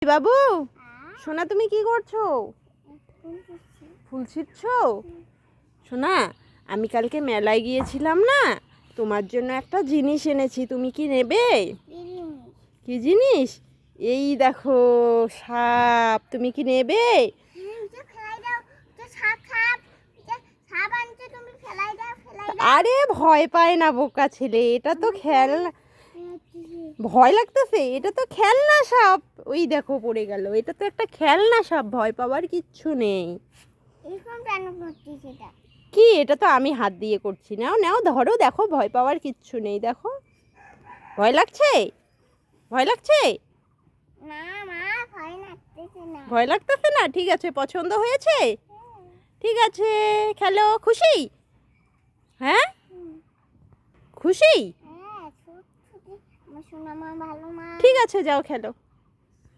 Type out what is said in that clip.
বাবু সোনা, তুমি কি করছো? ফুল ছিঁড়ছো? সোনা, আমি কালকে মেলায় গিয়েছিলাম না, তোমার জন্য একটা জিনিস এনেছি, তুমি কি নেবে? কি জিনিস? এই দেখো, সাপ। তুমি কি নেবে? আরে ভয় পায় না বোকা ছেলে, এটা তো খেলনা। ভয় লাগতেছে? এটা তো খেলনা সাপ। ওই দেখো পড়ে গেল। এটা তো একটা খেলনা সাপ, ভয় পাওয়ার কিচ্ছু নেই। কি, এটা তো আমি হাত দিয়ে করছি। নাও নাও ধরো, দেখো ভয় পাওয়ার কিচ্ছু নেই। দেখো, ভয় লাগছে? ভয় লাগছে? ভয় লাগতেছে না? ঠিক আছে, পছন্দ হয়েছে? ঠিক আছে, খেলো। খুশি? হ্যাঁ, খুশি? ঠিক আছে, যাও খেলো।